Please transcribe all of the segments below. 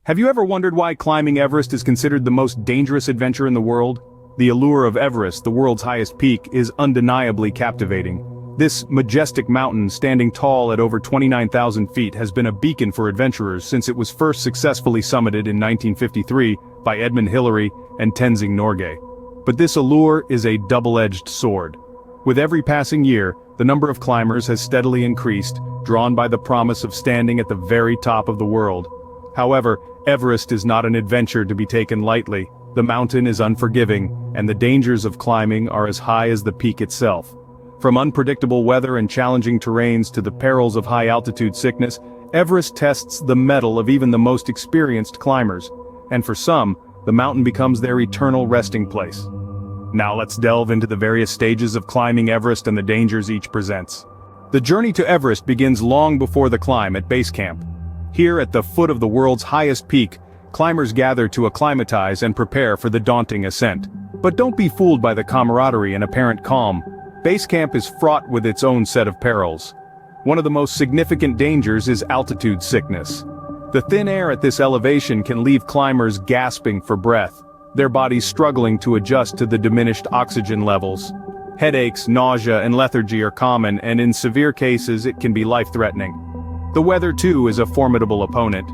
Have you ever wondered why climbing Everest is considered the most dangerous adventure in the world? The allure of Everest, the world's highest peak, is undeniably captivating. This majestic mountain, standing tall at over 29,000 feet, has been a beacon for adventurers since it was first successfully summited in 1953 by Edmund Hillary and Tenzing Norgay. But this allure is a double-edged sword. With every passing year, the number of climbers has steadily increased, drawn by the promise of standing at the very top of the world. However, Everest is not an adventure to be taken lightly. The mountain is unforgiving, and the dangers of climbing are as high as the peak itself. From unpredictable weather and challenging terrains to the perils of high-altitude sickness, Everest tests the mettle of even the most experienced climbers. And for some, the mountain becomes their eternal resting place. Now let's delve into the various stages of climbing Everest and the dangers each presents. The journey to Everest begins long before the climb at base camp. Here at the foot of the world's highest peak, climbers gather to acclimatize and prepare for the daunting ascent. But don't be fooled by the camaraderie and apparent calm. Base camp is fraught with its own set of perils. One of the most significant dangers is altitude sickness. The thin air at this elevation can leave climbers gasping for breath, their bodies struggling to adjust to the diminished oxygen levels. Headaches, nausea, and lethargy are common, and in severe cases it can be life-threatening. The weather too is a formidable opponent.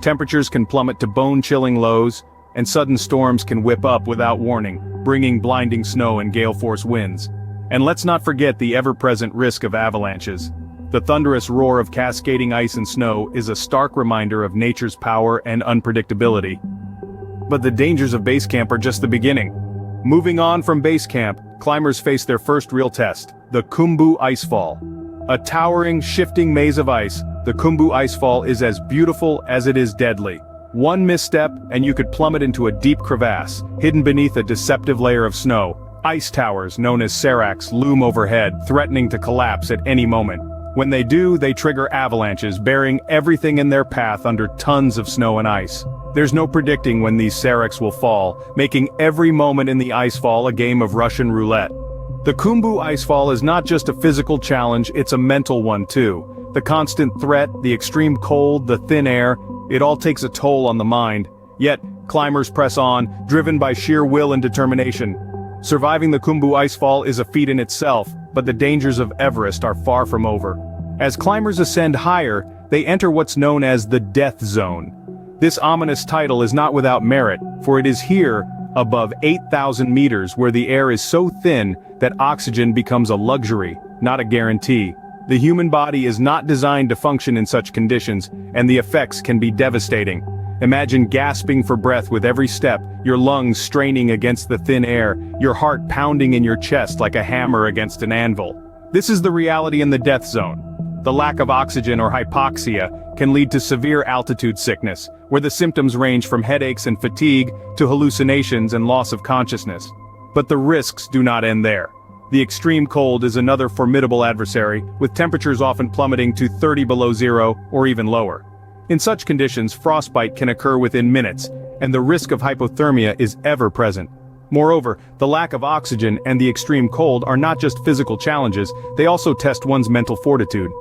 Temperatures can plummet to bone-chilling lows, and sudden storms can whip up without warning, bringing blinding snow and gale-force winds. And let's not forget the ever-present risk of avalanches. The thunderous roar of cascading ice and snow is a stark reminder of nature's power and unpredictability. But the dangers of base camp are just the beginning. Moving on from base camp, climbers face their first real test, the Khumbu Icefall. A towering, shifting maze of ice, the Khumbu Icefall is as beautiful as it is deadly. One misstep, and you could plummet into a deep crevasse, hidden beneath a deceptive layer of snow. Ice towers, known as seracs, loom overhead, threatening to collapse at any moment. When they do, they trigger avalanches, burying everything in their path under tons of snow and ice. There's no predicting when these seracs will fall, making every moment in the icefall a game of Russian roulette. The Khumbu Icefall is not just a physical challenge, it's a mental one too. The constant threat, the extreme cold, the thin air, it all takes a toll on the mind. Yet, climbers press on, driven by sheer will and determination. Surviving the Khumbu Icefall is a feat in itself, but the dangers of Everest are far from over. As climbers ascend higher, they enter what's known as the death zone. This ominous title is not without merit, for it is here, above 8,000 meters, where the air is so thin that oxygen becomes a luxury, not a guarantee. The human body is not designed to function in such conditions, and the effects can be devastating. Imagine gasping for breath with every step, your lungs straining against the thin air, your heart pounding in your chest like a hammer against an anvil. This is the reality in the death zone. The lack of oxygen or hypoxia can lead to severe altitude sickness, where the symptoms range from headaches and fatigue to hallucinations and loss of consciousness. But the risks do not end there. The extreme cold is another formidable adversary, with temperatures often plummeting to 30 below zero or even lower. In such conditions, frostbite can occur within minutes, and the risk of hypothermia is ever present. Moreover, the lack of oxygen and the extreme cold are not just physical challenges, they also test one's mental fortitude.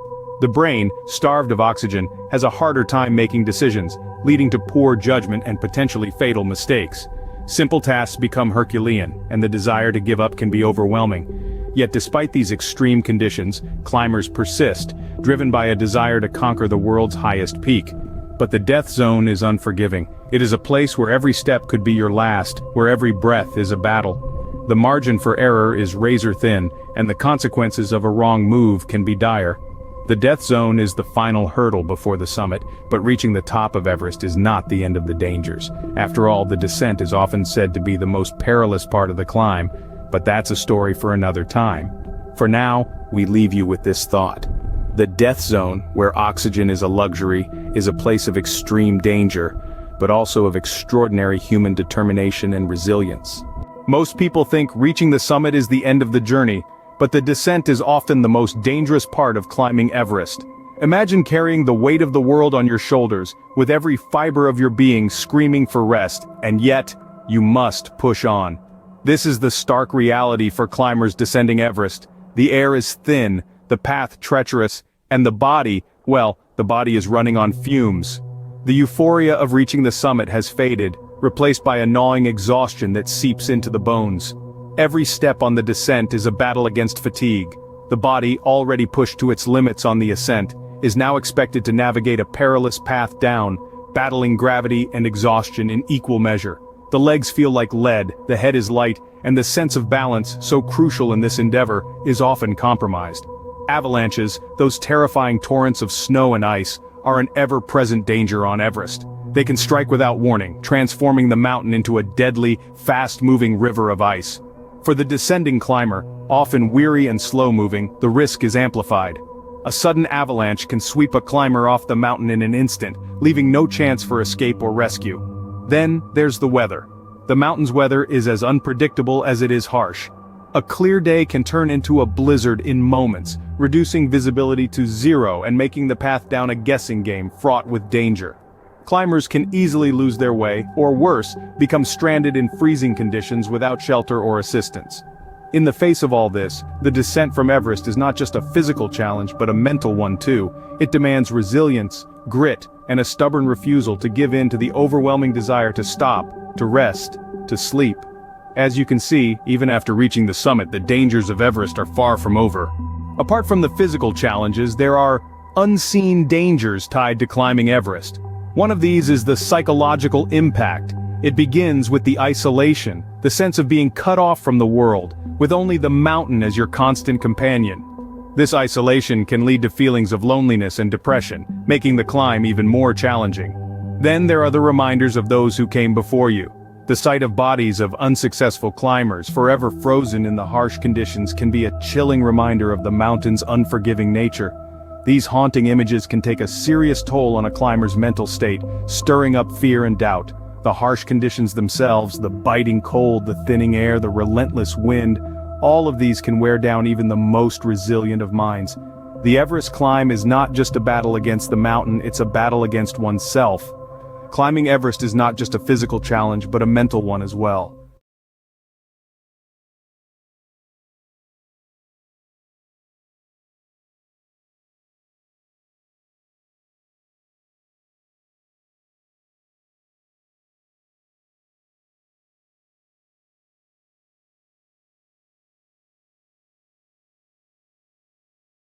The brain, starved of oxygen, has a harder time making decisions, leading to poor judgment and potentially fatal mistakes. Simple tasks become Herculean, and the desire to give up can be overwhelming. Yet despite these extreme conditions, climbers persist, driven by a desire to conquer the world's highest peak. But the death zone is unforgiving. It is a place where every step could be your last, where every breath is a battle. The margin for error is razor thin, and the consequences of a wrong move can be dire. The death zone is the final hurdle before the summit, but reaching the top of Everest is not the end of the dangers. After all, the descent is often said to be the most perilous part of the climb, but that's a story for another time. For now, we leave you with this thought. The death zone, where oxygen is a luxury, is a place of extreme danger, but also of extraordinary human determination and resilience. Most people think reaching the summit is the end of the journey, but the descent is often the most dangerous part of climbing Everest. Imagine carrying the weight of the world on your shoulders, with every fiber of your being screaming for rest, and yet, you must push on. This is the stark reality for climbers descending Everest. The air is thin, the path treacherous, and the body, well, the body is running on fumes. The euphoria of reaching the summit has faded, replaced by a gnawing exhaustion that seeps into the bones. Every step on the descent is a battle against fatigue. The body, already pushed to its limits on the ascent, is now expected to navigate a perilous path down, battling gravity and exhaustion in equal measure. The legs feel like lead, the head is light, and the sense of balance, so crucial in this endeavor, is often compromised. Avalanches, those terrifying torrents of snow and ice, are an ever-present danger on Everest. They can strike without warning, transforming the mountain into a deadly, fast-moving river of ice. For the descending climber, often weary and slow-moving, the risk is amplified. A sudden avalanche can sweep a climber off the mountain in an instant, leaving no chance for escape or rescue. Then, there's the weather. The mountain's weather is as unpredictable as it is harsh. A clear day can turn into a blizzard in moments, reducing visibility to zero and making the path down a guessing game fraught with danger. Climbers can easily lose their way, or worse, become stranded in freezing conditions without shelter or assistance. In the face of all this, the descent from Everest is not just a physical challenge but a mental one too. It demands resilience, grit, and a stubborn refusal to give in to the overwhelming desire to stop, to rest, to sleep. As you can see, even after reaching the summit, the dangers of Everest are far from over. Apart from the physical challenges, there are unseen dangers tied to climbing Everest. One of these is the psychological impact. It begins with the isolation, the sense of being cut off from the world, with only the mountain as your constant companion. This isolation can lead to feelings of loneliness and depression, making the climb even more challenging. Then there are the reminders of those who came before you. The sight of bodies of unsuccessful climbers, forever frozen in the harsh conditions, can be a chilling reminder of the mountain's unforgiving nature. These haunting images can take a serious toll on a climber's mental state, stirring up fear and doubt. The harsh conditions themselves, the biting cold, the thinning air, the relentless wind, all of these can wear down even the most resilient of minds. The Everest climb is not just a battle against the mountain, it's a battle against oneself. Climbing Everest is not just a physical challenge but a mental one as well.